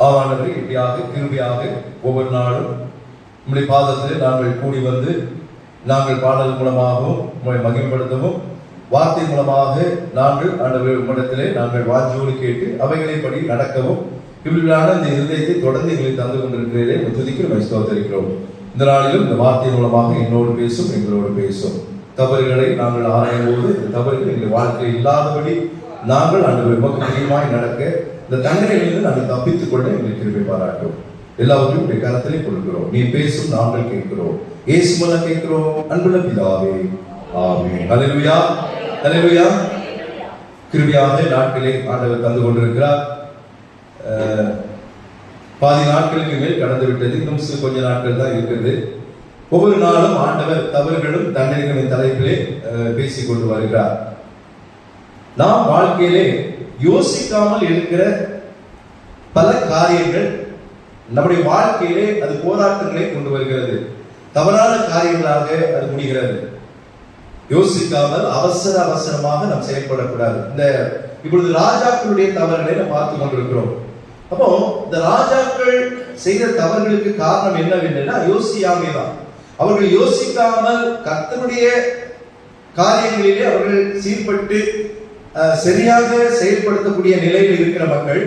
ஆண்டவரே, இப்படியாக கிருபையாக ஒவ்வொரு நாளும் உம்முடைய பாதத்தில் நாங்கள் கூடி வந்து நாங்கள் பாடல் மூலமாகவும் உம்மை மகிமைப்படுத்தவும் வார்த்தை மூலமாக நாங்கள் ஆண்டவர் உம்மிடத்திலே நாங்கள் வாஞ்சோடு கேட்டு அவைகளைப்படி நடக்கவும் இப்படியான இந்த இருதயத்தை தொடர்ந்து எங்களை தந்து கொண்டிருக்கிறதே துதிக்கிறோம், ஸ்தோத்திரிக்கிறோம். இந்த நாளிலும் இந்த வார்த்தை மூலமாக என்னோடு பேசும், எங்களோடு பேசும். தவறுகளை நாங்கள் ஆராயும் போது இந்த தவறுகள் எங்கள் வாழ்க்கையில் இல்லாதபடி நாங்கள் ஆண்டவர் உமக்கு பிரியமாய் நடக்க இந்த தண்டனையிலிருந்து நாங்கள் தப்பித்துக் கொள்ள எங்களுக்கு கிருபை பாராட்டும். எல்லாவற்றையும் உடைய கரத்திலே கொடுக்கிறோம். நீ பேசும், நாங்கள் கேட்கிறோம். இயேசு மூலம் கேட்கிறோம், அன்புள்ள பிதாவே, ஆமென். ஹல்லேலூயா, ஹல்லேலூயா. கிருபையாக நாட்களே ஆண்டவர் தந்து கொண்டிருக்கிறார். பாதி நாட்களுக்கு மேல் கடந்து விட்டது. இன்னும் கொஞ்ச நாட்கள் தான் இருக்கிறது. ஒவ்வொரு நாளும் ஆண்டவர் தவறுகளும் தண்டனைகளின் தலைப்பிலே பேசிக் கொண்டு வருகிறார். நாம் வாழ்க்கையிலே யோசிக்காமல் இருக்கிற பல காரியங்கள் நம்முடைய வாழ்க்கையிலே அது போராட்டங்களை கொண்டு வருகிறது. தவறான காரியங்களாக அது முடிகிறது. யோசிக்காமல் அவசரமாக நாம் செயல்படக்கூடாது. இப்பொழுது ராஜாக்களுடைய தவறுகளை நாம் பார்த்து கொண்டிருக்கிறோம். அப்போ இந்த ராஜாக்கள் செய்த தவறுகளுக்கு காரணம் என்னவென்னா யோசியாமை தான். அவர்கள் யோசிக்காமல் கர்த்தருடைய காரியங்களிலே அவர்கள் சீர்பட்டு சரியாக செயல்படுத்தக்கூடிய நிலையில் இருக்கிற மக்கள்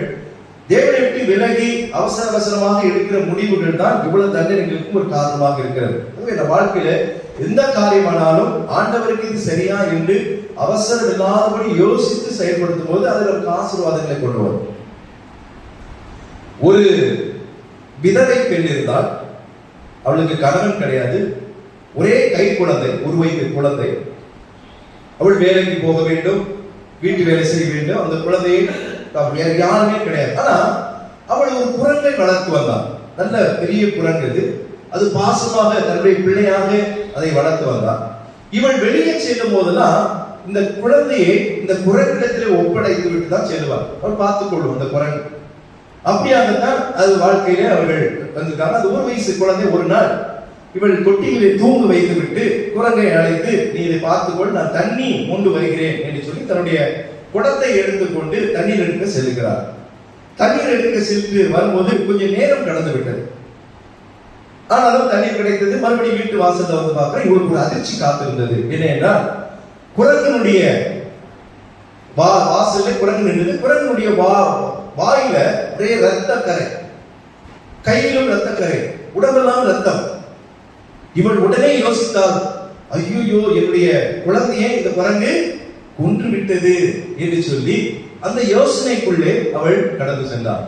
தேவனை விட்டு விலகி அவசரமாக எடுக்கிற முடிவுகள் தான் இவ்வளவு தண்டனைகளுக்கும் ஒரு காரணமாக இருக்கிறது. இந்த வாழ்க்கையில எந்த காரியமானாலும் ஆண்டவருக்கு இது சரியா என்று அவசரம் இல்லாதபடி யோசித்து செயல்படுத்தும் போது அதில் ஒரு ஆசீர்வாதங்களை கொண்டு வரும். ஒரு விதவை பெண் இருந்தால், அவளுக்கு கணவன் கிடையாது, ஒரே கை குழந்தை, ஒரு வயது குழந்தை. அவள் வேலைக்கு போக வேண்டும், வீட்டு வேலை செய்ய வேண்டும். அந்த குழந்தையை வேற யாருமே கிடையாது. ஆனா அவள் ஒரு குரங்கை வளர்த்து வந்தாள். நல்ல பெரிய குரங்கு அது. அது பாசமாக தன்னுடைய பிள்ளையாக அதை வளர்த்து வந்தாள். இவள் வெளியே செல்லும் போதெல்லாம் இந்த குழந்தையை இந்த குரங்கிடத்திலே ஒப்படைத்து விட்டு தான் செல்வாள். அவள் பார்த்துக் கொள்ளும் அந்த குரங்கு. அப்படியாகத்தான் அது வாழ்க்கையிலே அவர்கள் வந்திருக்காங்க. அது ஒரு வயசு குழந்தை. ஒரு நாள் இவள் தொட்டியிலே தூங்க வைத்து விட்டு குரங்கை அழைத்து, நீ இதை பார்த்துக்கொள், நான் தண்ணி கொண்டு வருகிறேன் என்று சொல்லி தன்னுடைய குடத்தை எடுத்துக்கொண்டு தண்ணீர் எடுக்க செல்கிறார். தண்ணீர் எடுக்க சென்று வரும்போது கொஞ்சம் நேரம் கடந்து விட்டது. ஆனாலும் தண்ணீர் கிடைத்தது. மறுபடியும் வீட்டு வாசல்ல வந்து பார்க்கிறேன். இவருக்கு ஒரு அதிர்ச்சி காத்திருந்தது. என்ன என்றால், குரங்கனுடைய வாசல்ல குரங்கு நின்றது. குரங்கனுடைய வாயில ஒரே ரத்த கரை, கையிலும் ரத்த கரை, உடம்பெல்லாம் ரத்தம். இவள் உடனே யோசித்தாள், ஐயோ, என்னுடைய குழந்தையை இந்த குரங்கு கொன்று விட்டது என்று சொல்லி அந்த யோசனைக்குள்ளே அவள் கடந்து சென்றாள்.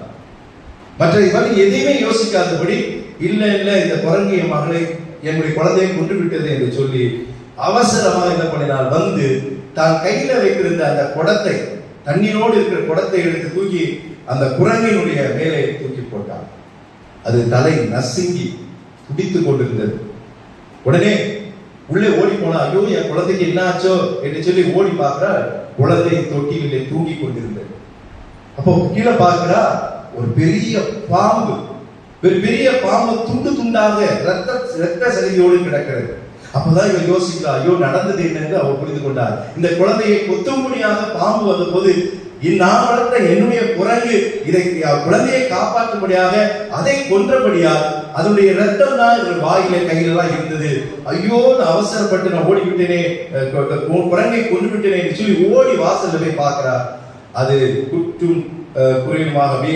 மற்ற இவள் எதையுமே யோசிக்காதபடி, இல்ல இந்த குரங்கு என் மகளை, என்னுடைய குழந்தையை கொன்று விட்டது என்று சொல்லி அவசரமாக என்ன பண்ணினாள், வந்து தான் கையில வைத்திருந்த அந்த குடத்தை, தண்ணீரோடு இருக்கிற குடத்தை எடுத்து தூக்கி அந்த குரங்கினுடைய மேலே தூக்கி போட்டாள். அது தலை நசுங்கி துடித்துக் கொண்டிருந்தது. உடனே உள்ளே ஓடி போனா, ஐயோ, என் குழந்தைக்கு என்ன ஆச்சோ என்று சொல்லி ஓடி பார்க்கிறா. குழந்தை தொட்டியிலே தூங்கி கொண்டிருந்தது. அப்போ கீழே பார்க்கிறா, ஒரு பெரிய பாம்பு, பெரிய பாம்பு துண்டு துண்டாக ரத்த சகதியோடு கிடக்கிறது. அப்பதான் இவன் யோசிக்கிறா, ஐயோ, நடந்தது என்னன்னு அவள் புரிந்து கொண்டார். இந்த குழந்தையை கொத்தும்படியாக பாம்பு வந்த போது, நான் வளர்த்த என்னுடைய குரங்கு இதை குழந்தையை காப்பாற்றும்படியாக அதை கொன்றபடியால் அதனுடைய ரத்தம் தான் வாயில கையிலாம் இருந்தது. ஐயோ, நான் அவசரப்பட்டு நான் ஓடிவிட்டேனே, குரங்கை கொண்டு விட்டேனே என்று சொல்லி ஓடி வாசல்ல போய் பார்க்கிறார். அது குற்றும் குறையுமாகவே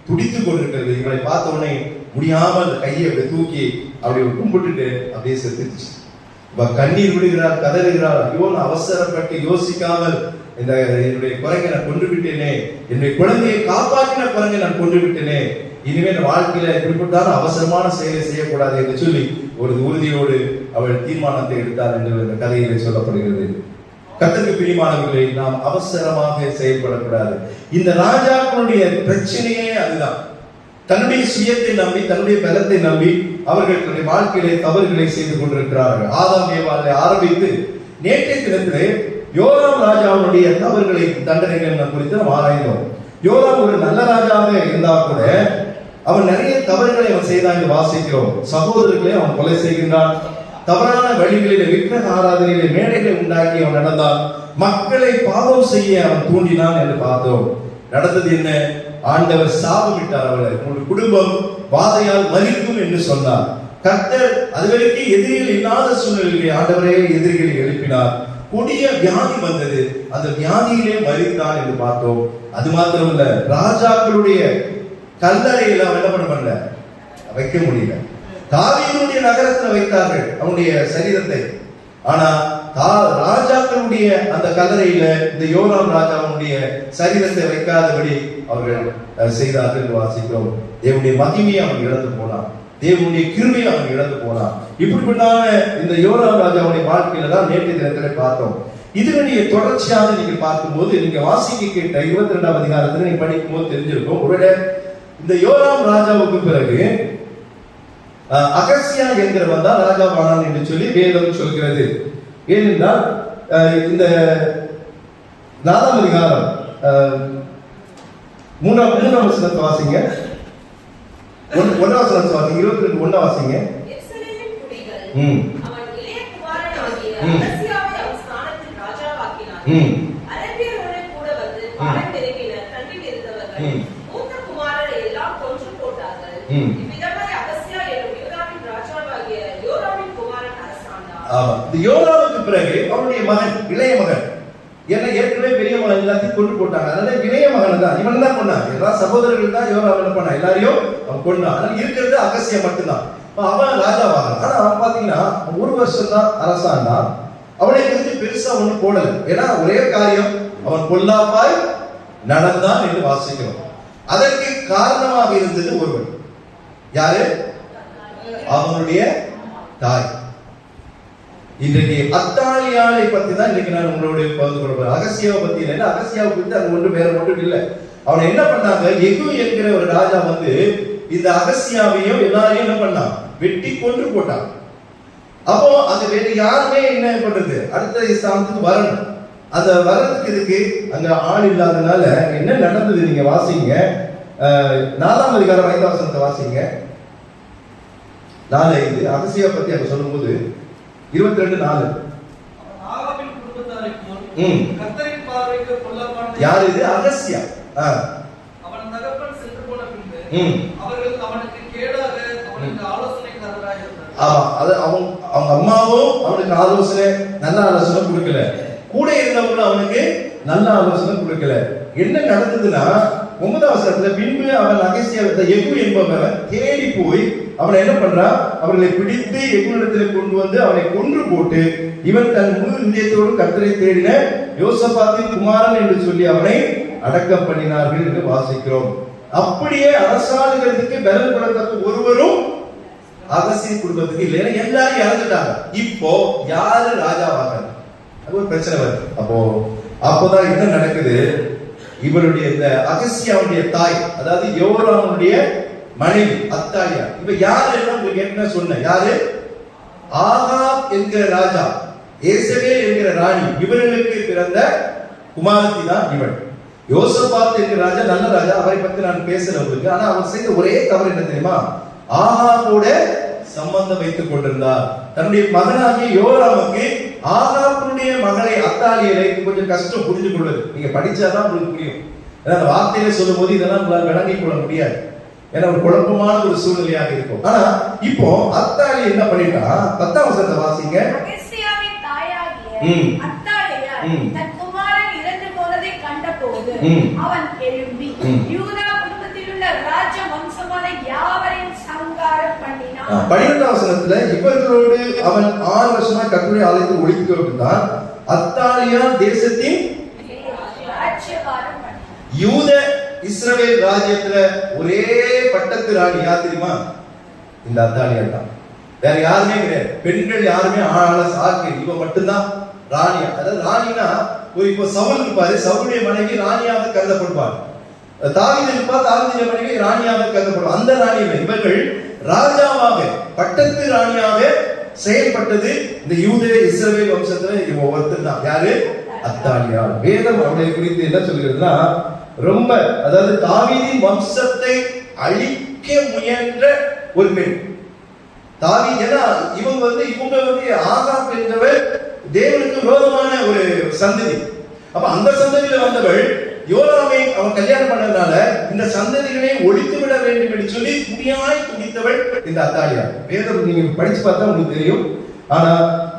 துடித்துக் கொண்டிருக்கிறது. இவளை பார்த்த உடனே முடியாமல் கையை அப்படி தூக்கி அப்படி கும்பிட்டுட்டு அப்படியே செத்துச்சு. கண்ணீர் விடுகிறார், கதறுகிறார். ஐயோ, நான் அவசரப்பட்டு யோசிக்காமல் என்னுடைய குரங்கை நான் கொண்டு விட்டேனே, என்னுடைய குழந்தையை காப்பாற்றின குரங்கை நான் கொண்டு விட்டேனே, இனிமேல் வாழ்க்கையில இப்படிப்பட்டான அவசரமான செயலை செய்யக்கூடாது என்று சொல்லி ஒரு உறுதியோடு அவள் தீர்மானத்தை எடுத்தார் என்று இந்த கதையிலே சொல்லப்படுகிறது. கர்த்தருக்கு பிரியமானவர்களை, நாம் அவசரமாக செயல்படக்கூடாது. இந்த ராஜாக்களுடைய பிரச்சனையே அதுதான். தன்னுடைய சுயத்தை நம்பி, தன்னுடைய பலத்தை நம்பி அவர்கள் தன்னுடைய வாழ்க்கையிலே தவறுகளை செய்து கொண்டிருக்கிறார்கள். ஆதாம் ஏவாளை ஆரம்பித்து நேற்றைய தினத்திலே யோராம் ராஜாவுடைய தவறுகளை, தண்டனைகள் குறித்து நாம் ஆராய்ந்தோம். யோராம் ஒரு நல்ல ராஜாவாக இருந்தால் கூட அவன் நிறைய தவறுகளை அவன் செய்தான் என்று வாசிக்கிறோம். சகோதரர்களை அவன் கொலை செய்கின்றான். தவறான வழிகளிலே விக்கிரக ஆராதனையிலே மேடைகளை உண்டாக்கி அவன் நடந்தான். மக்களை பாவம் செய்ய அவன் தூண்டினான் என்று பார்த்தோம். நடந்தது என்ன? ஆண்டவர் சாபமிட்டார் அவளை, உங்களுடைய குடும்பம் வாதையால் மரிக்கும் என்று சொன்னார். கர்த்தர் அதுவரைக்கும் எதிரிகள் இல்லாத சூழ்நிலையிலே ஆண்டவரே எதிரிகளை எழுப்பினார். கொடிய வியாதி வந்தது, அந்த வியாதியிலே மரித்தான் என்று பார்த்தோம். அது மாத்திரமல்ல, ராஜாக்களுடைய கல்லறையில அவன் என்ன பண்ண வைக்க முடியல. தாவீதுடைய நகரத்தில் வைத்தார்கள் அவனுடைய சரீரத்தை. ஆனா ராஜாக்களுடைய அந்த கல்லறையில இந்த யோராம் ராஜாவுடைய சரீரத்தை வைக்காதபடி அவர்கள் செய்தார்கள் என்று வாசிக்கிறோம். தேவனுடைய மகிமையை அவன் இழந்து போனான், தேவனுடைய கிருபையை அவன் இழந்து போனான். இப்படிப்பட்டான இந்த யோராம் ராஜாவுடைய வாழ்க்கையில தான் நேற்று தினத்தில் பார்த்தோம். இதனுடைய தொடர்ச்சியாக நீங்க பார்க்கும்போது, நீங்க வாசிக்க கேட்ட 22ஆம் அதிகாரத்தில் நீங்க படிக்கும் போது தெரிஞ்சிருக்கும். ஒருவேளை இந்த யோராம் ராஜாவுக்கு பிறகு அகசியா என்கிறவன் தான் ராஜாவானான் என்று சொல்லி வேதம் சொல்கிறது. ஏனென்றால் இந்த 4ஆம் அதிகாரம் 3ஆம் வசனத்தை வாசிங்க, 1ஆம் வசனத்தை வாசிங்க, 22 வாசிங்க. யோராமுக்கு பிறகு அவனுடைய மகன், இளைய மகன், ஏன்னா ஏற்கனவே பெரிய மகன் எல்லாத்தையும் கொண்டு போட்டாங்க, அதனால இளைய மகன் தான் இவன் தான் கொண்டான். எல்லா சகோதரர்கள் தான் யோராம் என்ன பண்ணான், எல்லாரையும் அவன் கொண்டான். அதனால இருக்கிறது அகசியா மட்டும்தான். அவன் ராஜாவாக, ஆனா அவன் பாத்தீங்கன்னா 1 வருஷம் தான் அரசாண்டான். அவனை குறித்து பெருசா ஒண்ணு போடல. ஏன்னா ஒரே காரியம், அவன் பொல்லாப்பாய் நடந்தான் என்று வாசிக்கிறோம். அதற்கு காரணமாக இருந்தது ஒருவன். யாரு? அவனுடைய தாய். இன்றைக்கு அத்தாலியாளை பத்தி தான் இன்னைக்கு நான் உங்களோட பகிர்ந்து கொள்றேன். அகசியாவை பத்தி இல்லை, அகசியாவை பத்தி அது ஒன்று வேற ஒன்றும் இல்லை. அவனை என்ன பண்ணாங்க, எகு என்கிற ஒரு ராஜா வந்து இந்த அகசியாவையும் எல்லாரையும் என்ன பண்ணான், வெட்டி கொன்று போட்டான். அப்போ அது வேற யாருமே என்ன பண்றது, அடுத்த ஸ்தானத்துக்கு வரணும். அந்த வர்றதுக்கு இதுக்கு அங்க ஆள் இல்லாதனால என்ன நடந்தது நீங்க வாசிங்க. 4ஆம் அதிகாரம் 5ஆம் வசனத்தை வாசிங்க. 4:5 அகசியா பத்தி அங்க சொல்லும் போது 22:4. யார் இது? அகசியா. அவன் தகப்பன் சென்று போன பின்பு அவர்கள் அவனுக்கு கேடாக அவனுக்கு ஆலோசனைக்காரராக இருந்தார். ஆமா, அது அவங்க அம்மாவும் அவனுக்கு ஆலோசனை, நல்ல ஆலோசனை கொடுக்கல. கூட இருந்தவங்களும் அவனுக்கு நல்ல ஆலோசனை கொடுக்கல. என்ன நடந்ததுன்னா 9ஆம் வசனத்துல, பின்பு அவன் அகசியா எகு என்பவன் தேடி போய் அவனை என்ன பண்றான், அவர்களை பிடித்து எகுனிடத்தில் கொண்டு வந்து அவனை கொன்று போட்டு, இவன் தன் முழு இதயத்தோடு கர்த்தரை தேடின யோசபாத்தின் குமாரன் என்று சொல்லி அவனை அடக்கம் பண்ணினார்கள் என்று வாசிக்கிறோம். அப்படியே அரசாளுகிறதுக்கு பலன் கொடுத்த ஒருவரும் அகசிய குடும்பத்துக்கு இல்லை, எல்லாரும் இறந்துட்டாங்க. இப்போ யாரு ராஜாவாக, அது ஒரு பிரச்சனை வருது. அப்போதான் என்ன நடக்குது, இவருடைய இந்த அகசியாவுடைய தாய், அதாவது யோராமுடைய மனைவி அத்தாலியா, இப்ப யாரு உங்களுக்கு என்ன சொன்ன, யாரு? ஆகாப் என்கிற ராஜா, ஏசபேல் என்கிற ராணி, இவர்களுக்கு பிறந்த குமாரத்தி தான் இவள். யோசபாத் என்கிற ராஜா நல்ல ராஜா, அவரை பத்தி நான் பேசுறேன் உங்களுக்கு. ஆனா அவர் செய்த ஒரே தவறு என்ன தெரியுமா, ஆகாபோட சம்பந்தம் வைத்துக் கொண்டிருந்தார். தன்னுடைய மகனாகிய யோராமுக்கு ஆகாபுடைய மகளை அத்தாலியலை கொஞ்சம் கஷ்டம் புரிஞ்சு கொள்வது. நீங்க படிச்சாதான் உங்களுக்கு புரியும். ஏன்னா அந்த வார்த்தையில சொல்லும் போது இதெல்லாம் உங்களால் விளங்கிக் கொள்ள முடியாது, ஏன்னா ஒரு குழப்பமான ஒரு சூழ்நிலையாக இருக்கும். ஆனா இப்போ அத்தாலி என்ன பண்ணிட்டா, 10ஆம் வசனத்தை வாசிங்க. அகசியாவின் தாயாகிய அத்தாலியா தன் குமாரன் இறந்து போனதை கண்டபோது அவன் எழும்பி யூதா குடும்பத்தில் உள்ள ராஜ வம்சமான யாவரையும் சங்காரம் பண்ணினான். 12ஆம் வசனத்துல, இவர்களோடு அவன் 6 வருஷமா கர்த்தருடைய ஆலயத்தில் ஒழித்து கொண்டிருந்தான். அத்தாலியா தேசத்தின் யூத இஸ்ரவேல் ராஜ்யத்துல ஒரே பட்டத்து ராணி யார் தெரியுமா? இந்த அத்தாலியா தான், வேற யாருமே கிடையாது. பெண்கள் யாருமே ஆளால சாக்கு, இவ மட்டும்தான் ராணியா. அதாவது ராணினா ஒரு இப்போ சவுல் இருப்பாரு, சவுளுடைய மனைவி ராணியாக கருதப்படுவார். தாவீது இருப்பார், தாவீதுடைய மனைவி ராணியாக கருதப்படுவார். அந்த ராணி இவர்கள் ராஜாவாக, பட்டத்து ராணியாக செயல்பட்டது இந்த யூத இஸ்ரவேல் வம்சத்துல இவ ஒருத்தர் தான். யாரு? அத்தாலியா. வேதம் அவளை குறித்து என்ன சொல்கிறதுனா, ரொம்ப, அதாவது தாவீதின் வம்சத்தை அழிக்க முயன்ற ஒரு பெண் தாவீது. ஏன்னா இவங்க வந்து ஆகாப் என்பவர் தேவனுக்கு விரோதமான ஒரு சந்ததி. அப்ப அந்த சந்ததியில வந்தவள் யோராமை அவன் கல்யாணம் பண்ணதுனால இந்த சந்ததிகளை ஒழித்து விட வேண்டும் என்று சொல்லி துணியாய் துணித்தவள் இந்த அத்தாலியா. வேதம் நீங்க படிச்சு பார்த்தா உங்களுக்கு தெரியும். ஆனா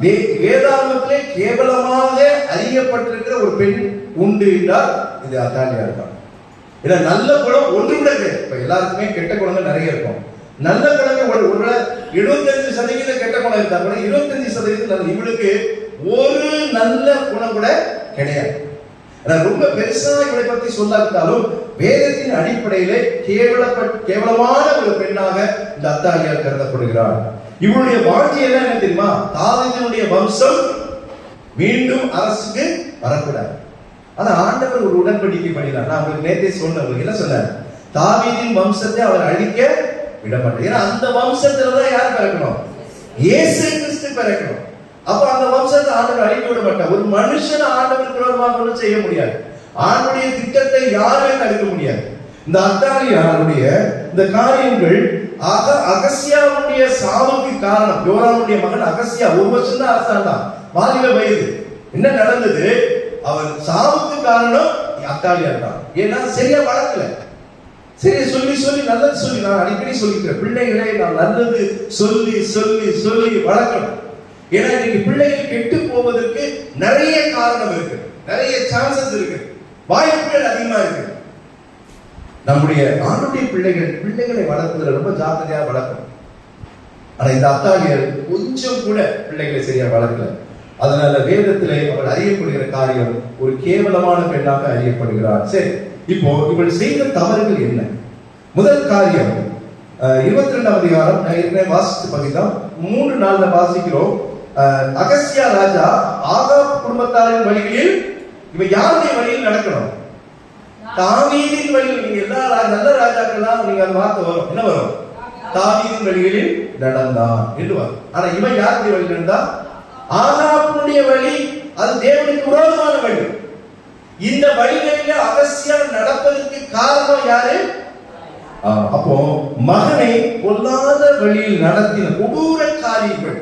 வேதாகமத்திலே கேவலமாக அறியப்பட்டிருக்கிற ஒரு பெண் உண்டு என்றால் இது அத்தாலியா இருக்கான். ஏன்னா நல்ல குணம் ஒன்று விட இப்ப எல்லாருக்குமே கெட்ட குணங்கள் நிறைய இருக்கும். நல்ல குணங்கள் ஒருவேளை 75% கெட்ட குணம் இருந்தா கூட 25% இவளுக்கு ஒரு நல்ல குணம் கூட கிடையாது. ரொம்ப பெருசா இவளை பத்தி சொல்லாவிட்டாலும் வேதத்தின் அடிப்படையிலே கேவலமான ஒரு பெண்ணாக இந்த அத்தாலியார் கருதப்படுகிறார். இவளுடைய வாழ்க்கை எல்லாம் என்ன தெரியுமா? தாவீதினுடைய வம்சம் மீண்டும் அரசுக்கு வரக்கூடாது. ஆனா ஆண்டவர் ஒரு உடன்படிக்கை பண்ணினார். நான் உங்களுக்கு நேற்றே சொன்னேன். என்ன சொன்னார்? தாவீதின் வம்சத்தை அவர் அழிக்க விட மாட்டார். ஏன்னா அந்த வம்சத்துலதான் யார் பிறக்கணும்? இயேசு கிறிஸ்து பிறக்கணும். அப்ப அந்த வம்சத்தை ஆண்டவர் அழிக்க விட மாட்டார். ஒரு மனுஷன் ஆண்டவர் விரோதமாக ஒன்றும் செய்ய முடியாது. ஆண்டுடைய திட்டத்தை யாருமே தடுக்க முடியாது. இந்த அத்தாலியாருடைய இந்த காரியங்கள் அகசியாவுடைய சாவுக்கு காரணம். யோராமுடைய மகன் அகசியா 1 வருஷம் தான் அரசாண்டான், வாலிப வயது. என்ன நடந்தது? அவன் சாவுக்கு காரணம் அத்தாலியார் தான். ஏன்னா சரியா வளர்க்கல. சரியா சொல்லி சொல்லி நல்லது சொல்லி, நான் அடிக்கடி சொல்லிக்கிறேன், பிள்ளைகளை நான் நல்லது சொல்லி சொல்லி சொல்லி வளர்க்கணும். ஏன்னா இன்னைக்கு பிள்ளைகள் கெட்டு போவதற்கு நிறைய காரணம் இருக்கு, நிறைய சான்சஸ் இருக்கு, வாய்ப்புகள் அதிகமா இருக்கு. நம்முடைய ஆணுடைய பிள்ளைகளை வளர்ப்பதில் ரொம்ப ஜாக்கிரதையா வளர்க்கணும். ஆனா இந்த அத்தாலியர் கொஞ்சம் கூட பிள்ளைகளை சரியா வளர்க்கல. அதனால வேதத்திலே அவள் அறியப்படுகிற காரியம் ஒரு கேவலமான பெண்ணாக அறியப்படுகிறார். சரி, இப்போ இவள் செய்த தவறுகள் என்ன? முதல் காரியம் 22ஆம் அதிகாரம் ஏற்கனவே வாசித்த பகுதிதான், 3 நாள்ல வாசிக்கிறோம். அகசியா ராஜா ஆகாப் குடும்பத்தாரின் வழிகளில், இவன் யாருடைய வழியில் நடக்கணும்? தாவீதின் வழியில். நீங்க எல்லா நல்ல ராஜாக்கள்லாம் நீங்க அந்த வார்த்தை வரும், என்ன வரும்? தாவீதின் வழிகளில் நடந்தான் என்று வரும். ஆனா இவன் யாருடைய வழியில் நடந்தா? ஆகாபுடைய வழி. அது தேவனுக்கு விரோதமான வழி. இந்த வழிகளில அகசியா நடப்பதற்கு காரணம் யாரு? அப்போ மகனை பொல்லாத வழியில் நடத்தின கொடூர காரியங்கள்,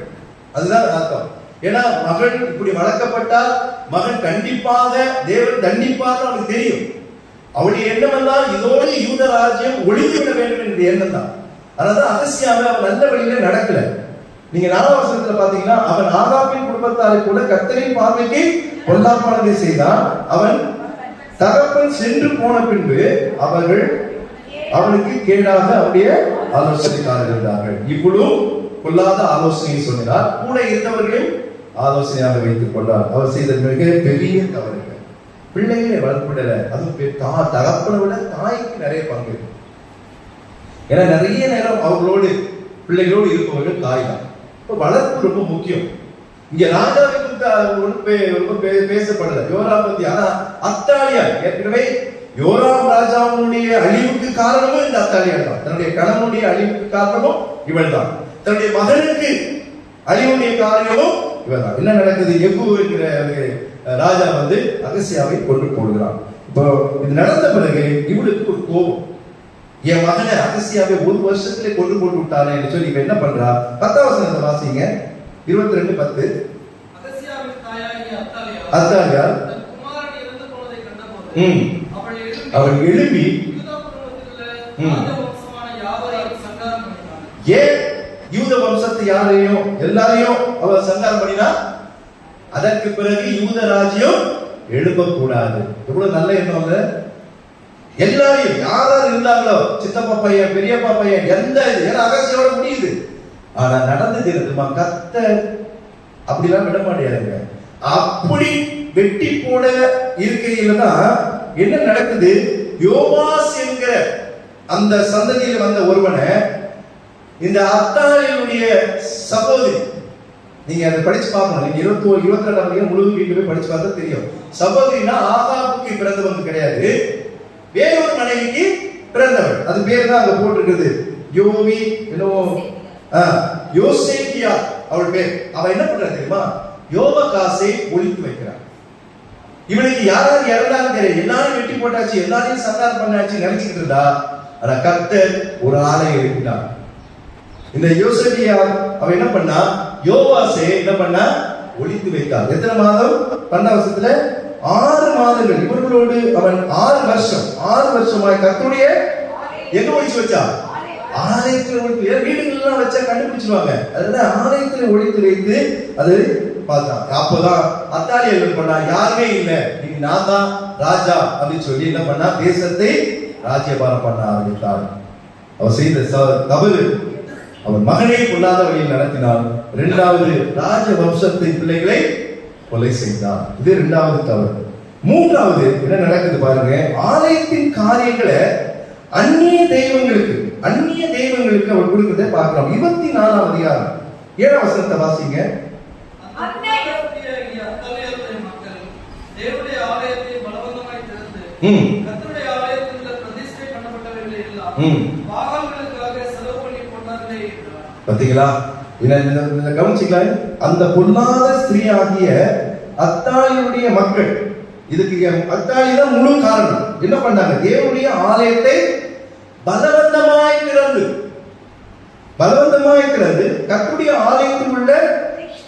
அதுதான் அர்த்தம். ஏன்னா மகன் இப்படி வளர்க்கப்பட்டால் மகன் கண்டிப்பாக தேவன் தண்டிப்பார் அவனுக்கு தெரியும். அவளுடைய எண்ணம் எல்லாம் இதோடு யூத ராஜ்யம் ஒழித்துவிட வேண்டும் என்ற எண்ணம் தான். அதனால அகசியாவை அவன் நல்ல வழியில நடக்கல. நீங்க 4ஆம் வசனத்துல பாத்தீங்கன்னா, அவன் ஆகாபின் குடும்பத்தாரை கூட கர்த்தரின் பார்வைக்கு பொல்லாப்பானதை செய்தான். அவன் தகப்பன் சென்று போன பின்பு அவர்கள் அவனுக்கு கேடாக அவருடைய ஆலோசனைக்காரர்கள் இருந்தார்கள். இவ்வளவு கொள்ளாத ஆலோசனையை சொன்னார். கூட இருந்தவர்களையும் ஆலோசனையாக வைத்துக் கொண்டார். அவர் செய்த மிக பெரிய தவறுகள். பிள்ளைகளை வளர்ப்பிடல. அதுவும் தகப்பனை விட தாய்க்கு நிறைய பங்கு இருக்கு. ஏன்னா நிறைய நேரம் அவர்களோடு பிள்ளைகளோடு இருப்பவர்கள் தாய் தான். இப்ப வளர்ப்பு ரொம்ப முக்கியம். இங்க ராஜாவை ரொம்ப பேசப்படல யோராம் பத்தி. ஆனா அத்தாலியா ஏற்கனவே யோராம் ராஜாவுடைய அழிவுக்கு காரணமும் இந்த அத்தாலியா தான். தன்னுடைய கணவனுடைய அழிவுக்கு காரணமும் இவள் தான். தன்னுடைய மகனுக்கு அழிவுடைய காரணமும் இவள் தான். என்ன நடக்குது? எகு என்கிற ராஜா அகசியாவை கொண்டு போடுகிறான். இப்போ இது நடந்த பிறகு இவளுக்கு ஒரு கோபம். என் மகனை அகசியாவை 1 வருஷத்துல கொண்டு போட்டு விட்டானே என்று சொல்லி இவன் என்ன பண்றா? 10ஆம் வசனத்தை வாசிங்க. 22:10. அத்தாலியா அவள் எழுப்பி ஏன் யூத வம்சத்தை யாரையும் எல்லாரையும் அவள் சங்காரம் பண்ணினா? அதற்கு பிறகு யூத ராஜ்யம் எழுப்பக்கூடாது. எவ்வளவு நல்ல எண்ணம் இல்ல? எல்லாரையும் யாராவது இருந்தாங்களோ, சித்தப்பா பையன், பெரியப்பா பையன், எந்த இது, ஏன்னா அகசியோட முடியுது. ஆனா நடந்தது இருக்குமா? கர்த்தர் அப்படிலாம் விட மாட்டேங்க. அப்படி வெட்டி போட இருக்கையில தான் என்ன நடக்குது? யோவாஸ் என்கிற அந்த சந்ததியில் வந்த ஒருவனை இந்த அத்தாலியனுடைய சகோதரி, நீங்க அதை படிச்சு பார்க்கணும். நீங்க 22ஆம் முழு வீட்டுல போய் படிச்சு பார்த்தா தெரியும். சகோதரினா ஆகாபுக்கு பிறந்தவங்க கிடையாது, வேறொரு மனைவிக்கு பிறந்தவள். அது பேர் தான் அங்க போட்டிருக்கிறது. யோவி யோசேக்கியா அவள் பேர். அவ என்ன பண்றா தெரியுமா? யோவகாசை ஒழித்து வைக்கிறார். இவனுக்கு யாராவது இறந்தாலும் தெரியும், எல்லாரும் வெட்டி போட்டாச்சு, எல்லாரையும் சங்காரம் பண்ணாச்சு நினைச்சுட்டு இருந்தா. ஆனா கர்த்தர் ஒரு ஆளை எழுப்பினார். இந்த யோசேக்கியா அவ என்ன பண்ணா? யோவாசை என்ன பண்ணா? ஒழித்து வைத்தார். எத்தனை மாதம்? 12 வருஷத்துல 6 மாதங்கள் இவர்களோடு அவன் 6 வருஷமாய் கர்த்தருடைய எங்க ஒழிச்சு வச்சா? ஆலயத்தில் ஒழித்து. வீடுகள்லாம் வச்சா கண்டுபிடிச்சிருவாங்க. அதனால ஆலயத்தில் ஒழித்து வைத்து அது பார்த்தான். அப்பதான் அத்தாலியர்கள் பண்ணா, யாருமே இல்லை, இன்னைக்கு நான் தான் ராஜா அப்படின்னு சொல்லி என்ன பண்ணா, தேசத்தை ராஜ்யபாரம் பண்ண ஆரம்பித்தார். அவர் செய்த தவறு, அவர் மகனை கொள்ளாத வழியில் நடத்தினார். 2வது ராஜ வம்சத்தை பிள்ளைகளை கொலை செய்தார். இது 2வது தவறு. 3வது என்ன நடக்குது பாருங்க. ஆலயத்தின் காரியங்களை அந்நிய தெய்வங்களுக்கு அவர் கொடுக்கிறதை பார்க்கலாம். 24ஆம் அதிகாரம் 7ஆம் வசனத்தை வாசிங்க. தேவனுடைய ஆலயத்தை பலவந்தமாய் திறந்து கர்த்தருடைய ஆலயத்தில் பிரதிஷ்டை பண்ணப்பட்டவர்களை எல்லாம் பாகால்களுக்காக செலவு பண்ணி போனார்களே என்றார். பாத்தீங்களா? இத கவனிச்சுக்கலாம். அந்த பொல்லாத ஸ்திரீ ஆகிய அத்தாலியுடைய மக்கள், இதுக்கு அத்தாலி தான் முழு காரணம். என்ன பண்ணாங்க? தேவனுடைய ஆலயத்தை பலவந்தமாய் திறந்து கர்த்தருடைய ஆலயத்தில் உள்ள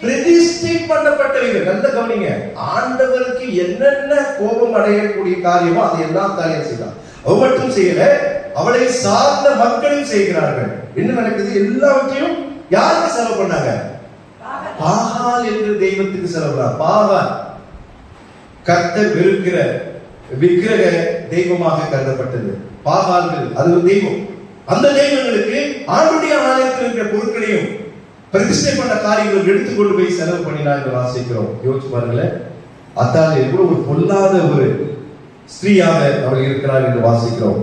பிரதிஷ்டை பண்ணப்பட்டவர்கள். நல்ல கவனிங்க. ஆண்டவருக்கு என்னென்ன கோபம் அடையக்கூடிய காரியமோ அதை எல்லாம் தாலியா செய்தார். அவ மட்டும் செய்யல, அவளை சார்ந்த மக்களும் செய்கிறார்கள். என்ன நடக்குது? எல்லாவற்றையும் யாருக்கு செலவு பண்ணாங்க? பாகால் என்ற தெய்வத்துக்கு செலவு பண்ணாங்க. பாகால் கர்த்தர் வெறுக்கிற விக்கிரக தெய்வமாக கருதப்பட்டது. பாகால்கள் அது ஒரு தெய்வம். அந்த தெய்வங்களுக்கு ஆண்டுடைய ஆலயத்தில் இருக்கிற பொருட்களையும் பிரதிஷ்டை பண்ண காரியங்கள் எடுத்துக்கொண்டு போய் செலவு பண்ணினா என்று வாசிக்கிறோம். யோசிச்சு பாருங்களேன். அத்தாலி எவ்வளவு ஒரு பொல்லாத ஒரு ஸ்திரீயாக அவர் இருக்கிறார் என்று வாசிக்கிறோம்.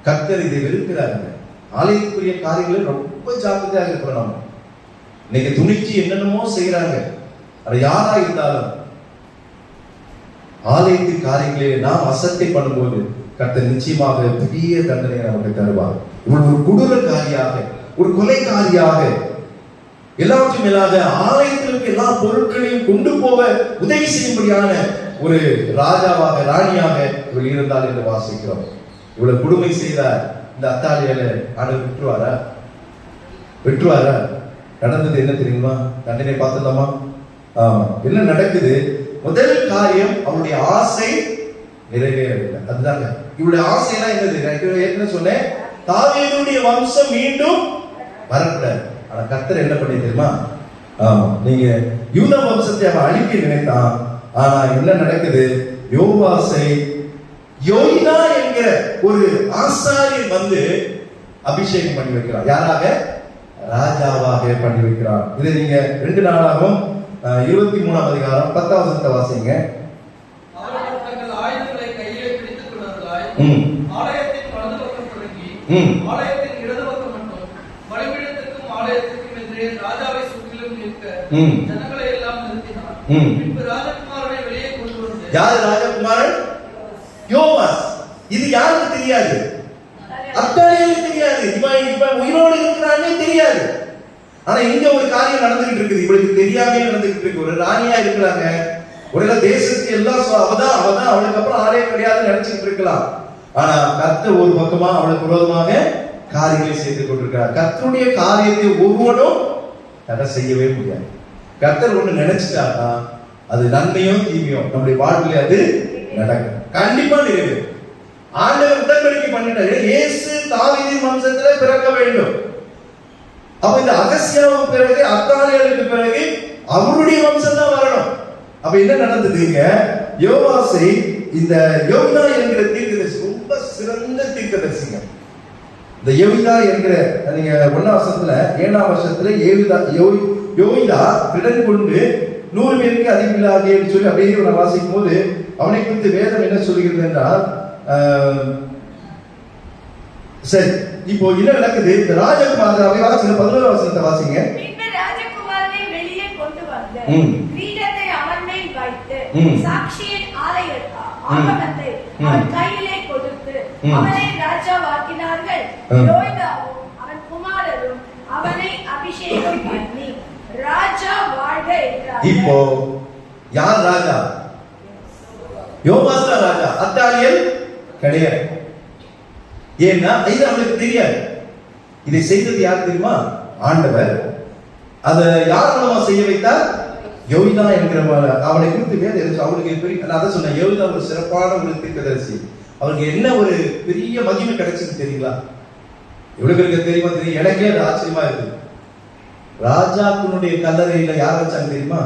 கர்த்தர் இதை வெறுக்கிறார்கள். ஆலயத்துக்குரிய காரியங்களை ரொம்ப ஜாக்கிரதையாக இருக்கிறோம். இன்னைக்கு துணிச்சு என்னென்னமோ செய்யறாங்க. அது யாரா இருந்தாலும் ஆலயத்து காரியங்களை நாம் அசட்டை பண்ணும்போது கர்த்தர் நிச்சயமாக பெரிய தண்டனை நமக்கு தருவார். இவள் ஒரு கொடூரக்காரியாக, ஒரு கொலைக்காரியாக, எல்லாவற்றும் மேலாக ஆலயத்திற்கு எல்லா பொருட்களையும் கொண்டு போக உதவி செய்யும்படியான ஒரு ராஜாவாக, ராணியாக இவள் இருந்தால் என்று வாசிக்கிறோம். இவ்வளவு கொடுமை செய்தார் இந்த அத்தாலியால ஆண்டவர் வெற்றுவாரா? நடந்தது என்ன தெரியுமா? தண்டனை பார்த்துடலாமா? என்ன நடக்குது? முதல் காரியம், அவருடைய ஆசை நிறைவேறவில்லை. அதுதாங்க இவருடைய ஆசைனா என்னது? ஏற்கனவே சொன்னேன், தாவீதுடைய வம்சம் மீண்டும் வரக்கூடாது. ஆனா கர்த்தர் என்ன பண்ணி தெரியுமா? நீங்க யூதா வம்சத்தை அவன் அழிக்க நினைத்தான். ஆனா என்ன நடக்குது? யோவாசை யோய்தா என்கிற ஒரு ஆசாரியன் வந்து அபிஷேகம் பண்ணி வைக்கிறார். யாராக? ராஜாவாக பண்ணி வைக்கிறார். இதை நீங்க 2 நாளாகவும் 23ஆம் அதிகாரம் 10ஆம் வசனத்தை வாசிங்க. அவர்கள் தங்கள் ஆயுதங்களை கையிலே பிடித்துக் கொண்டார்களாய். ஆலயத்தின் வலது பக்கம் தொடங்கி ஆலயத்தின் இடது பக்கம் மட்டும் பலிபீடத்திற்கும் ஆலயத்திற்கும் எதிரே ராஜாவை சுற்றிலும் நிற்க ஜனங்களை எல்லாம் நிறுத்தினார். பின்பு ராஜகுமாரனை வெளியே கொண்டு வந்து, யார் ராஜகுமாரன்? யோவாஸ். இது யாருக்கு தெரியாது? அத்தாலியாவுக்கு தெரியாது. இவன் உயிரோடு இருக்கிறானே தெரியாது. ஆனா இங்க ஒரு காரியம் நடந்துகிட்டு இருக்குது. இவளுக்கு தெரியாமே நடந்துகிட்டு இருக்கு. ஒரு ராணியா இருக்கிறாங்க. ஒரு தேசத்துக்கு எல்லாம் அவதான் அவளுக்கு அப்புறம் ஆலயம் கிடையாது நினைச்சுட்டு இருக்கலாம். ஆனா கர்த்தர் ஒரு பக்கமா அவளுக்கு விரோதமாக காரியங்களை செய்து கொண்டிருக்கிறார். கர்த்தருடைய காரியத்தை ஒவ்வொன்றும் தடை செய்யவே முடியாது. கர்த்தர் ஒண்ணு நினைச்சிட்டாருன்னா அது நன்மையோ தீமையோ நம்முடைய வாழ்வில் அது நடக்கும். கண்டிப்பா நிறைவேறும். ஆண்டவர் உடன்படிக்கை பண்ணிட்டாரு. இயேசு தாவீதின் வம்சத்திலே பிறக்க வேண்டும். அப்ப இந்த அகசியாவுக்கு பிறகு, அத்தாலியாவுக்கு பிறகு அவருடைய வம்சம் தான் வரணும். அப்ப என்ன நடந்ததுங்க? யோவாசை இந்த யோய்தா என்கிற தீர்க்கதரிசி ரொம்ப சிறந்த தீர்க்கதரிசிங்க. இந்த யோய்தா என்கிற, நீங்க 1ஆம் வசனத்துல 7ஆம் வருஷத்துல யோய்தா திடன் கொண்டு 100 பேருக்கு அதிகமில்லாதே சொல்லி அப்படியே நான் வாசிக்கும் போது அவனை குறித்து வேதம் என்ன சொல்கிறது என்றால், சரி இப்போ என்ன நடக்குது? இந்த ராஜகுமாரனை வாசிங்க. 11ஆம் வசனத்தை வாசிங்க. பின்பு ராஜகுமாரனை வெளியே கொண்டு வந்து கிரீடத்தை அவன் மேல் வைத்து சாட்சியின் ஆகமத்தை அவன் கையிலே கொடுத்து அவனை ராஜாவாக்கினார்கள். யோய்தாவும் அவன் குமாரரும் அவனை அபிஷேகம் பண்ணி ராஜா வாழ்க என்றார்கள். இப்போ யார் ராஜா? யோவாஸ் தான் ராஜா. அத்தாலியல் கிடையாது. ஏன்னா இது அவனுக்கு தெரியாது. இதை செய்தது யார் தெரியுமா? ஆண்டவர். அதை யார் மூலமா செய்ய வைத்தார்? யோய்தா என்கிற அவனை குறித்து வேதம் அவனுக்கு பெரிய, நான் அதான் சொன்னேன், யோய்தா ஒரு சிறப்பான ஒரு தீர்க்கதரிசி. அவருக்கு என்ன ஒரு பெரிய மகிமை கிடைச்சது தெரியுங்களா? எவ்வளவு பேருக்கு தெரியுமா? தெரியும். எனக்கே அது ஆச்சரியமா இருக்கு. ராஜாக்குனுடைய கல்லறையில யார் வச்சாங்க தெரியுமா?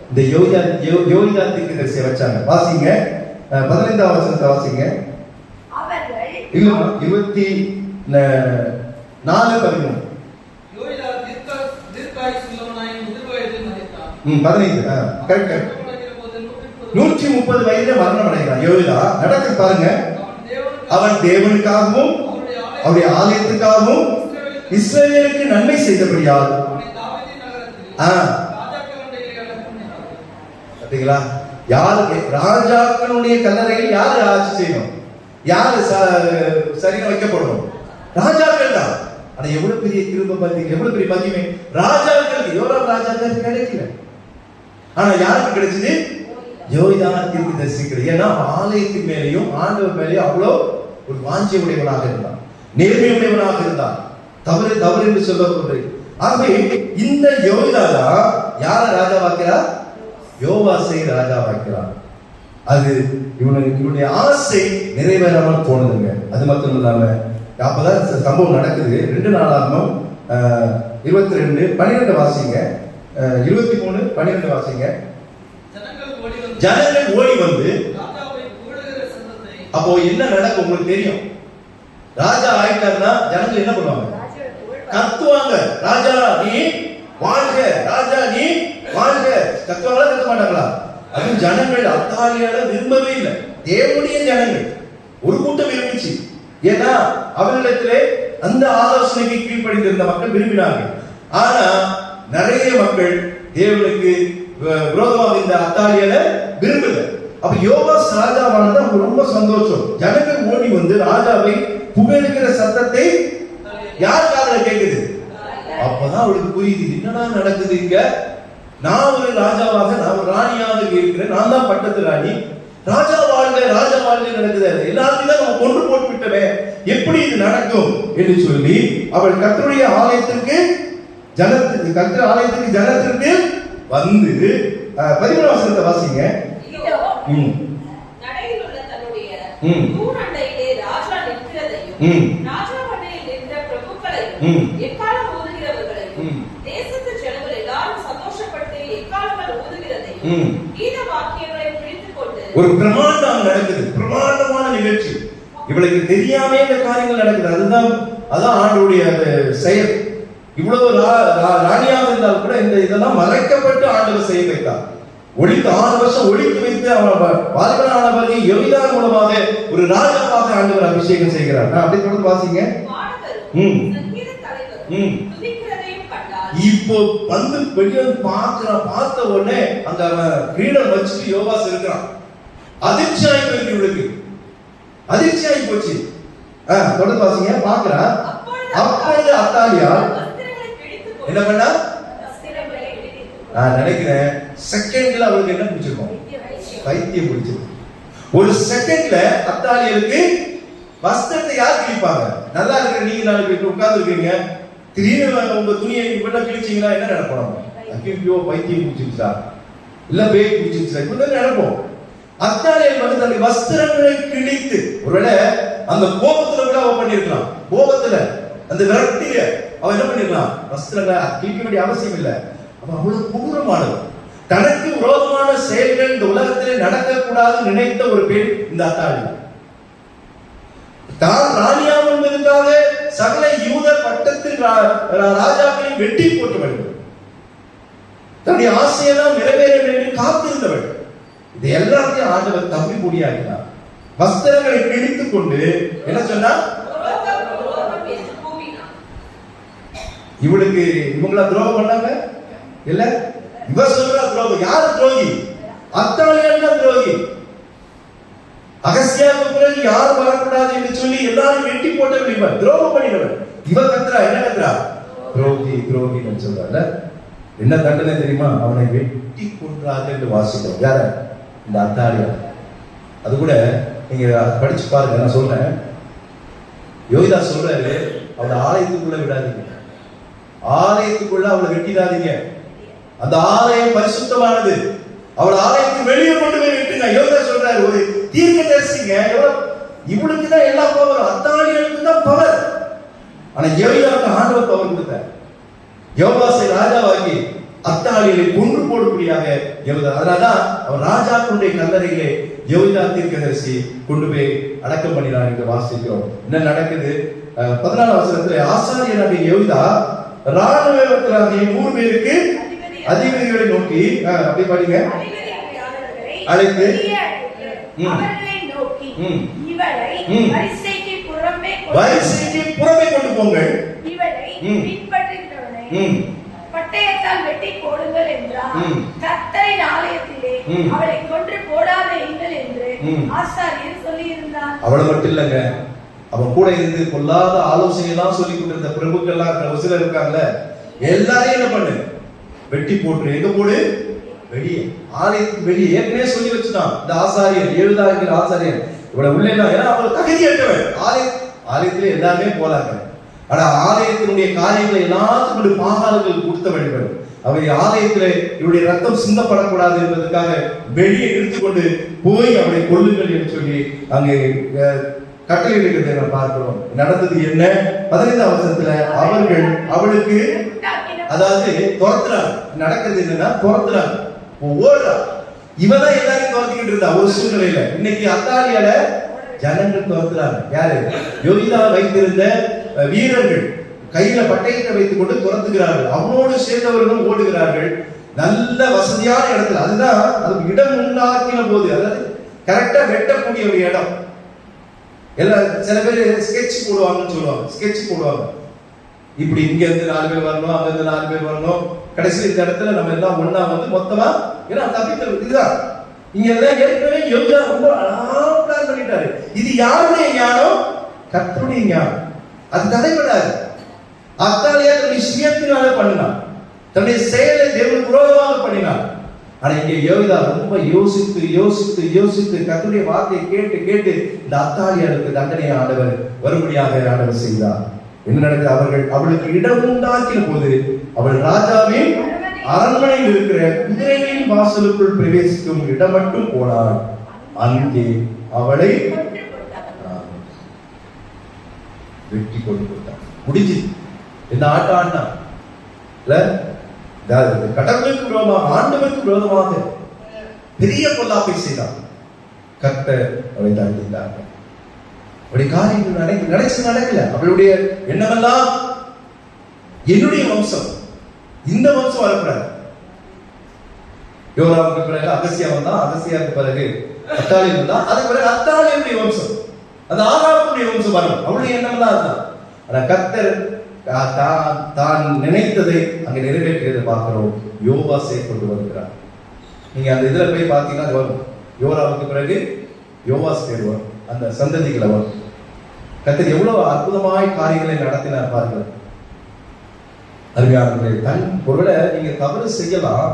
இந்த யோய்தா தீர்க்கதரிசியை வச்சாங்க. வாசிங்க 15ஆம் வசனத்தை வாசிங்க. இல்லமா 24:13. யோய்தா தீர்க்காயுசுள்ளவனாய் முதிர்வயதில் மரித்தான். 15 கரெக்ட். 130 வயதில மரணம் அடைகிறான் யோய்தா. நடக்க பாருங்க. அவன் தேவனுக்காகவும் அவருடைய ஆலயத்துக்காகவும் இஸ்ரவேலுக்கு நன்மை செய்தபடியால் பாத்தீங்களா? யாரு ராஜாக்களுடைய கல்லறையில் யாரு ஆட்சி செய்யணும்? யாரு சரியா வைக்கப்படணும்? ராஜாக்கள் தான். ஆனா எவ்வளவு பெரிய கிருபை பாத்தீங்க, எவ்வளவு பெரிய மகிமை. ராஜாக்கள் யோராம் ராஜாக்கள் கிடைக்கல, ஆனா யாருக்கு கிடைச்சது? யோய்தா தீர்க்கதரிசி கிடையாது. ஏன்னா ஆலயத்தின் மேலேயும் ஆண்டவர் மேலேயும் அவ்வளோ ஒரு வாஞ்சி உடையவனாக இருந்தான், நேர்மை உடையவனாக இருந்தான். தவறு என்று சொல்லப்படுறது. ஆகவே இந்த யோய்தா தான் யார ராஜாவாக்கிறார்? யோவாசை ராஜாவாக்கிறார். அது இவனுடைய ஆசை நிறைவேறாமல் போனதுங்க. அது மட்டும் இல்லாம அப்பதான் சம்பவம் நடக்குது. 2 நாளாகமம் 22:12 வாசிங்க. 23:12 வாசிங்க. ஜனங்கள் ஓடி வந்து, அப்போ என்ன நடக்கும் உங்களுக்கு தெரியும். ராஜா ஆயிட்டாருன்னா ஜனங்கள் என்ன பண்ணுவாங்க? கத்துவாங்க, ராஜா நீ வாழ்க, ராஜா நீ வாழ்க. கத்துவாங்களா கத்த மாட்டாங்களா? அது ஜனங்கள் அத்தாலியால விரும்பவே இல்லை. தேவனுடைய ஜனங்கள் ஒரு கூட்டம் விரும்பிச்சு. ஏன்னா அவர்களிடத்திலே அந்த ஆலோசனைக்கு கீழ்ப்படிந்திருந்த மக்கள் விரும்பினார்கள். ஆனா நிறைய மக்கள் தேவனுக்கு விரோதமாக இந்த அத்தாலியால விரும்பல. அப்ப யோவாஸ் ராஜாவானது அவங்க ரொம்ப சந்தோஷம். ஜனங்கள் ஓடி வந்து ராஜாவை புகழுகிற சத்தத்தை யார் காதுல கேக்குது? அப்பதான் அவளுக்கு புரியுது, என்னடா நடக்குது இங்க. நான் ஒரு ராஜாவாக, நான் ஒரு ராணியாக இருக்கிறேன், நான் தான் பட்டத்து ராணி. ராஜா வாழ்க, ராஜா வாழ்க நடக்குது. எல்லாத்தையும் தான் நம்ம கொண்டு போட்டு விட்டவே, எப்படி இது நடக்கும் என்று சொல்லி அவள் கர்த்தருடைய ஆலயத்திற்கு ஜனத்திற்கு வந்து 13 வசனத்தை வாசிங்க. நடையில் உள்ள தன்னுடைய தூணண்டையிலே ராஜா நிற்கிறதையும் ராஜாவண்டையில் நின்ற பிரபுக்களையும் எக்காலம் ஊதுகிறவர்களையும் தேசத்து ஜனங்கள் எல்லாரும் சந்தோஷப்பட்டு எக்காலங்கள் ஊதுகிறதையும் கீத வாக்கியங்களை பிடித்துக் கொண்டு ஒரு பிரமாண்டம் நடக்குது. பிரமாண்டமான நிகழ்ச்சி. இவளுக்கு தெரியாமே இந்த காரியங்கள் நடக்குது. அதான் ஆண்டவருடைய செயல். இவ்வளவு ராணியாக இருந்தால் கூட இந்த இதெல்லாம் மறைக்கப்பட்டு ஆண்டவர் செய்ய வைத்தார். ஒழித்து 6 வருஷம் ஒழித்து வைத்து அவன் வாழ்வனானவரை யோய்தா மூலமாக ஒரு ராஜாவாக ஆண்டவர் அபிஷேகம் செய்கிறார். அப்படி தொடர்ந்து வாசிங்க. இப்போ வந்து வெளியே பார்த்த உடனே அந்த கிரீடம் வச்சுட்டு யோவாஸ் இருக்கிறான். அதிர்ச்சி ஆகி போயிருக்கு இவளுக்கு, அதிர்ச்சி ஆகி போச்சு. தொடர்ந்து வாசிங்க. பார்க்கிறான். அப்பொழுது அத்தாலியா என்ன பண்ணா? நான் நினைக்கிறேன் செகண்ட்ல அவளுக்கு என்ன பிடிச்சிருக்கும்? பைத்தியம் பிடிச்சிருக்கும். ஒரு செகண்ட்ல அத்தாலியருக்கு வஸ்திரத்தை யார் கிழிப்பாங்க? நல்லா இருக்கிற நீங்க 4 பேர் உட்கார்ந்து இருக்கீங்க, திடீர்னு உங்க துணியை இப்ப கிழிச்சீங்கன்னா என்ன நினைப்போம்? ஐயோ பைத்தியம் பிடிச்சிருச்சா, இல்ல பேய் பிடிச்சிருச்சா, இப்படி நினைப்போம். அத்தாலியர் வந்து தன்னுடைய வஸ்திரங்களை கிழித்து, ஒருவேளை அந்த கோபத்துல கூட அவ பண்ணிருக்கலாம். கோபத்துல அந்த விரக்தியில அவ என்ன பண்ணிருக்கலாம்? வஸ்திரங்களை கிழிக்க வேண்டிய அவசியம் இல்லை. அவ்வளவு கொடூரமானது. தனக்கு விரோதமான செயல்கள் இந்த உலகத்திலே நடக்கக்கூடாது நினைத்த ஒரு பெண் இந்த அத்தாலி. தான் ராணியாக என்பதற்காக சகல யூத பட்டத்தில் ராஜாக்களையும் வெட்டி போட்டவள், தன்னுடைய ஆசையெல்லாம் நிறைவேற வேண்டும் காத்திருந்தவள். இது எல்லாத்தையும் ஆண்டவர் தம்பி கூடியாக்கினார். வஸ்திரங்களை கிழித்துக் கொண்டு என்ன சொன்னா? இவளுக்கு இவங்கள துரோகம் பண்ணாங்க இல்ல, இவ சொல்ற துரோகம். யாரு துரோகி? அத்தாலியான் தான் துரோகி. அகஸ்தியாவுக்கு பிறகு யாரும் வரக்கூடாது என்று சொல்லி எல்லாரும் வெட்டி போட்டவள் இவ, துரோகம் பண்ணினவள். இவ கத்துறா, என்ன கத்துறா? துரோகி துரோகின்னு சொல்றாங்க. என்ன தண்டனை தெரியுமா? அவனை வெட்டி கொன்றார்கள் என்று வாசிக்கிறோம். யார? இந்த அத்தாலியா. அது கூட நீங்க படிச்சு பாருங்க. நான் சொல்றேன், யோய்தா சொல்றாரு, அவளை ஆலயத்துக்குள்ள விடாதீங்க, ஆலயத்துக்குள்ள அவளை வெட்டிடாதீங்க. அந்த ஆலயம் பரிசுத்தமானது. அவள் ஆலயத்துக்கு வெளியே கொண்டு போய் விட்டுங்க. யோகா சொல்றாரு, ஒரு தீர்க்கதரிசிங்க இவளுக்கு தான் எல்லா பவரும், அத்தாலிகளுக்கு தான் பவர். ஆனா யோகிதாவுக்கு ஆண்டவர் பவர் கொடுத்தார். யோவாசை ராஜாவாகி அத்தாலிகளை கொன்று போடும்படியாக யோகிதா. அதனாலதான் அவர் ராஜாக்களுடைய கல்லறையிலே யோகிதா தீர்க்கதரிசி கொண்டு போய் அடக்கம் பண்ணினார் என்று வாசிக்கிறோம். என்ன நடக்குது? 14 வசனத்துல ஆசாரியனாகிய யோகிதா ராணுவத்திலாகிய 100 பேருக்கு அதிபதிகளை நோக்கி அப்படி படிங்க, அழைத்து வரிசைக்கு புறமே கொண்டு போங்கள், பட்டயத்தால் வெட்டி போடுங்கள் என்றார். கர்த்தரின் ஆலயத்திலே அவளை கொன்று போடாதீர்கள் என்று ஆசாரியர் சொல்லியிருந்தார். அவ்வளவு மட்டும் இல்லங்க, அவன் கூட இருந்து கொள்ளாத ஆலோசனை எல்லாம் சொல்லி கொண்டிருந்த பிரபுக்கெல்லாம் ஒரு சிலர் இருக்காங்கல்ல, எல்லாரையும் என்ன பண்ணு, வெட்டி போட்டு. எங்க போடு? வெளியே, ஆலயத்துக்கு வெளியே. ஏற்கனவே சொல்லி வச்சுட்டான் இந்த ஆசாரியர், 7 ஆசாரியர் இவ்வளவு உள்ள. ஏன்னா அவள் தகுதியற்றவன். ஆலயத்திலே எல்லாருமே போறாங்க. ஆனா ஆலயத்தினுடைய காரியங்களை எல்லாத்துக்கும் பாகால்கள் கொடுத்த வேண்டும். அவருடைய ஆலயத்திலே இவருடைய ரத்தம் சிந்தப்படக்கூடாது என்பதற்காக வெளியே எடுத்துக்கொண்டு போய் அவரை கொல்லுங்கள் என்று சொல்லி அங்கே கட்டளையிடுகிறதை நாம் பார்க்கிறோம். நடந்தது என்ன? 15 வசனத்துல அவர்கள் அவளுக்கு, அதாவது துரத்துறாங்க. நடக்கிறது என்னன்னா துரத்துறாங்க, ஓடுறா. இவதான் எல்லாரையும் துரத்திக்கிட்டு இருந்தா ஒரு சூழ்நிலையில. இன்னைக்கு அத்தாலியால ஜனங்கள் துரத்துறாங்க. யாரு? யோகிதா வைத்திருந்த வீரர்கள் கையில பட்டயத்தை வைத்துக் கொண்டு துரத்துகிறார்கள். அவனோடு சேர்ந்தவர்களும் ஓடுகிறார்கள். நல்ல வசதியான இடத்துல, அதுதான் அதுக்கு இடம் உண்டாக்கின போது, அதாவது கரெக்டா வெட்டக்கூடிய ஒரு இடம். எல்லாம் சில பேர் ஸ்கெட்ச் போடுவாங்கன்னு சொல்லுவாங்க. ஸ்கெட்ச் போடுவாங்க, இப்படி இங்க இருந்து 4 பேர் வரணும், அங்க இருந்து 4 பேர் வரணும், கடைசியில் இந்த இடத்துல நம்ம எல்லாம் ஒண்ணா வந்து மொத்தமா ஏன்னா தப்பிக்கிறது. இதுதான் இங்க எல்லாம் ஏற்கனவே யோகா ரொம்ப அழகா பிளான் பண்ணிட்டாரு. இது யாருடைய ஞானம்? கர்த்தருடைய ஞானம். அது தடைபடாது. அத்தாலியா தன்னுடைய சுயத்தினால பண்ணினான், தன்னுடைய செயலை தேவனுக்கு விரோதமாக பண்ணினான். ஆனா இங்க யோகிதா ரொம்ப யோசித்து யோசித்து யோசித்து கர்த்தருடைய வார்த்தையை கேட்டு கேட்டு இந்த அத்தாலியாளுக்கு தண்டனை ஆண்டவர் வரும்படியாக ஆண்டவர் செய்தார். என்ன நடக்குது? அவளுக்கு இடம் உண்டாக்கின போது அவள் ராஜாவின் அரண்மனையில் இருக்கிற குதிரைகளின் வாசலுக்குள் பிரவேசிக்கும் இடம் மட்டும் போனாள். அங்கே அவளை வெட்டி கொண்டு போட்டார். முடிஞ்சு என்ன ஆட்டம் ஆடினா கடவுளுக்கு விரோதமாக, ஆண்டவருக்கு விரோதமாக பெரிய பொல்லாப்பை செய்தார். கர்த்தர் அவளை தண்டித்தார். அவருடைய காரியங்கள் நடக்கல. அவளுடைய எண்ணமெல்லாம் என்னுடைய வம்சம், இந்த வம்சம் வரக்கூடாது. யோராவுக்கு பிறகு அகசியா வந்தா, அகசியாவுக்கு பிறகு அத்தாலி வந்தா, அதுக்கு பிறகு அத்தாலியுடைய வம்சம், அது ஆகாவுடைய வம்சம் வரும். அவளுடைய எண்ணம் தான் அதுதான். ஆனா கர்த்தர் தான் நினைத்ததை அங்க நிறைவேற்றியதை பார்க்கிறோம். யோவாசை கொண்டு வருகிறார். நீங்க அந்த இதுல போய் பாத்தீங்கன்னா வரும், யோராவுக்கு பிறகு யோவாஸ் பேர் வரும், அந்த சந்ததிகளை வரும். கர்த்தர் எவ்வளவு அற்புதமாய் காரியங்களை நடத்தினார் பாருங்கள். அருமையானவர்களே, ஒருவேளை நீங்க தவறு செய்யலாம்,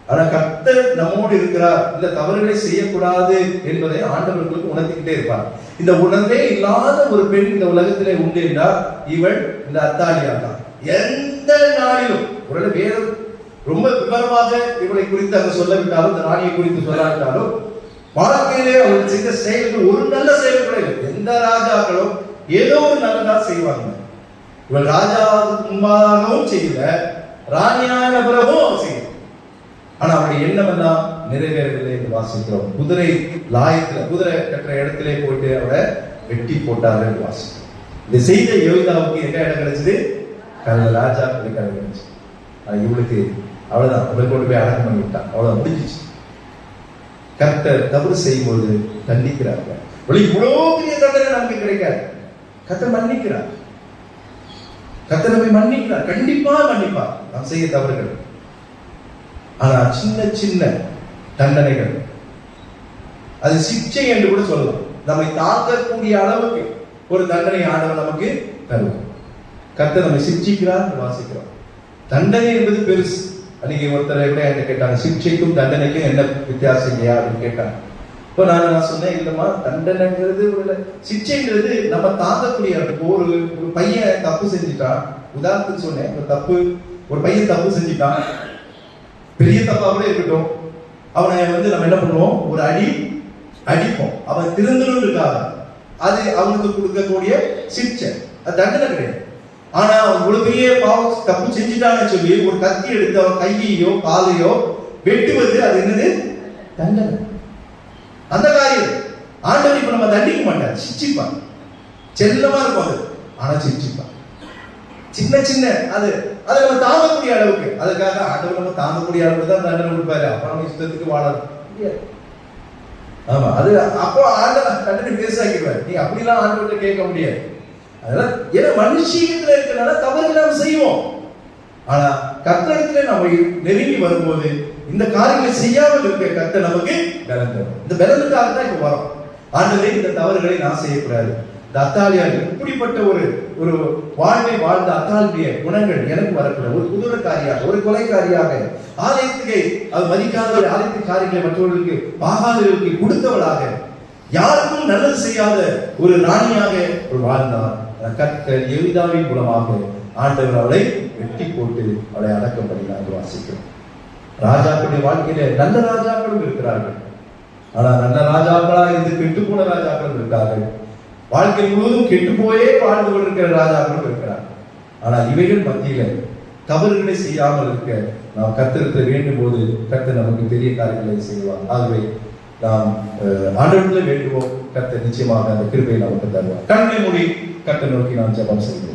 ஆனா கர்த்தர் நம்மோடு இருக்கிறார், இந்த தவறுகளை செய்யக்கூடாது என்பதை ஆண்டவர்களுக்கு உணர்த்திக்கிட்டே இருப்பார். இந்த உணர்வே இல்லாத ஒரு பெண் இந்த உலகத்திலே உண்டு என்றால் இவள் இந்த அத்தாலியா தான். எந்த நாளிலும் ஒருவேளை வேறு ரொம்ப விவரமாக இவளை குறித்து அங்க சொல்லவிட்டாலும், இந்த ராணியை குறித்து சொல்லாவிட்டாலும், வாழ்க்கையிலே அவர்கள் செய்த செயல்கள் ஒரு நல்ல செயல் கூட இல்லை. எந்த ராஜாக்களும் ஏதோ ஒரு நல்லதா செய்வாங்க. இவள் ராஜாவுக்கு முன்பாகவும் செய்யல, ராணியான பிறகும் அவள் செய்யல. ஆனா அவருடைய எண்ணம் எல்லாம் நிறைவேறவில்லை என்று வாசிக்கிறோம். குதிரை லாயத்துல, குதிரை கட்டுற இடத்திலே போயிட்டு அவரை வெட்டி போட்டார்கள் என்று வாசிக்கிறோம். இந்த செய்த யோகிதாவுக்கு என்ன இடம் கிடைச்சது? ராஜா இடம் கிடைச்சு. இவளுக்கு அவ்வளவுதான், அவள் கொண்டு போய் அடக்கம் பண்ணி விட்டான். அவ்வளவு முடிஞ்சிச்சு. கர்த்தர் தவறு செய்யும்போது தண்டிக்கிறார்கள். இவ்வளவு பெரிய தண்டனை நமக்கு கிடைக்காது. கர்த்தர் மன்னிக்கிறார். கர்த்தர் நம்மை மன்னிக்கிறார், கண்டிப்பா மன்னிப்பார் நாம் செய்ய தவறுகள். ஆனா சின்ன சின்ன தண்டனைகள், அது சிக்ஷை என்று கூட சொல்லலாம். நம்மை தாக்கக்கூடிய அளவுக்கு ஒரு தண்டனை ஆண்டவர் நமக்கு தருவோம். கர்த்தர் நம்மை சிக்ஷிக்கிறார் வாசிக்கிறோம். தண்டனை என்பது பெருசு. அன்னைக்கு ஒருத்தரை விட என்ன கேட்டாங்க, சிக்ஷைக்கும் தண்டனைக்கும் என்ன வித்தியாசம் இல்லையா அப்படின்னு கேட்டாங்க. இப்போ நான் சொன்னேன், இல்லம்மா, தண்டனைங்கிறது சிக்ஷைங்கிறது நம்ம தாங்கக்கூடிய. ஒரு பையன் தப்பு செஞ்சுட்டான், உதாரணத்துக்கு சொன்னேன், ஒரு பையன் தப்பு செஞ்சுட்டான், பெரிய தப்பா கூட இருக்கட்டும், அவனை நம்ம என்ன பண்ணுவோம், ஒரு அடிப்போம். அவன் திருந்தணும் இருக்காது, அது அவனுக்கு கொடுக்கக்கூடிய சிக்ஷை, அது தண்டனை கிடையாது. ஆனா அவன் இவ்வளவு பெரிய பாவம் தப்பு செஞ்சுட்டான்னு சொல்லி ஒரு கத்தி எடுத்து அவன் கையையோ காலையோ வெட்டுவது, அது என்னது? தண்டனை. அந்த காரியம் ஆண்டவர் இப்ப நம்ம தண்டிக்க மாட்டார், சிச்சிப்பான். செல்லமா இருக்கும் அது, ஆனா சிச்சிப்பான். சின்ன சின்ன அது நம்ம தாங்கக்கூடிய அளவுக்கு, அதுக்காக ஆண்டவர் நம்ம தாங்கக்கூடிய அளவுக்கு தான் தண்டனை கொடுப்பாரு. அப்ப நம்ம இஷ்டத்துக்கு வாழ முடியாது. ஆமா, அது அப்போ ஆண்டவர் தண்டனை பேசாக்கிடுவார். நீ அப்படிலாம் ஆண்டவர்கிட்ட கேட்க முடியாது. அதெல்லாம் ஏன்னா மனுஷீகத்துல இருக்கிறனால தவறு நாம் செய்வோம். ஆனா கர்த்தரிடத்துல நம்ம நெருங்கி வரும்போது இந்த காரியங்களை செய்யாமல் இருக்க கர்த்தர் நமக்கு பலன் தரும். இந்த பலனுக்காக தான் இப்ப வரோம். ஆண்டவரே, இந்த தவறுகளை நான் செய்யக்கூடாது. இந்த அத்தாலியார் இப்படிப்பட்ட ஒரு வாழ்வை வாழ்ந்த அத்தாலிய குணங்கள் எனக்கு வரக்கூடாது. ஒரு குதிரைக்காரியாக, ஒரு கொலைக்காரியாக, ஆலயத்துக்கு அது மதிக்காத ஒரு ஆலயத்து காரியங்களை மற்றவர்களுக்கு பாகாதவர்களுக்கு கொடுத்தவளாக, யாருக்கும் நல்லது செய்யாத ஒரு ராணியாக ஒரு வாழ்ந்தார். கர்த்தர் எலிதாவின் மூலமாக ஆண்டவர் அவளை வெட்டி போட்டு அவளை அடக்கம் பண்ணினார். வாசிக்கிறோம். ராஜாக்களுடைய வாழ்க்கையில நல்ல ராஜாக்களும் இருக்கிறார்கள். ஆனா நல்ல ராஜாக்களா இருந்து கெட்டு போன ராஜாக்களும் இருக்கார்கள். வாழ்க்கை முழுவதும் கெட்டு போயே வாழ்ந்து கொண்டிருக்கிற ராஜாக்களும் இருக்கிறார்கள். ஆனா இவைகள் மத்தியில தவறுகளை செய்யாமல் இருக்க நாம் கர்த்தரிடத்தில் வேண்டும் போது கர்த்தர் நமக்கு பெரிய காரியங்களை செய்வார். ஆகவே நாம் ஆண்டவரிடத்தில் வேண்டுவோம். கர்த்தர் நிச்சயமாக அந்த கிருபையை நமக்கு தருவார். கண்ணை மூடி கர்த்தர் நோக்கி நாம் ஜெபம் செய்வோம்.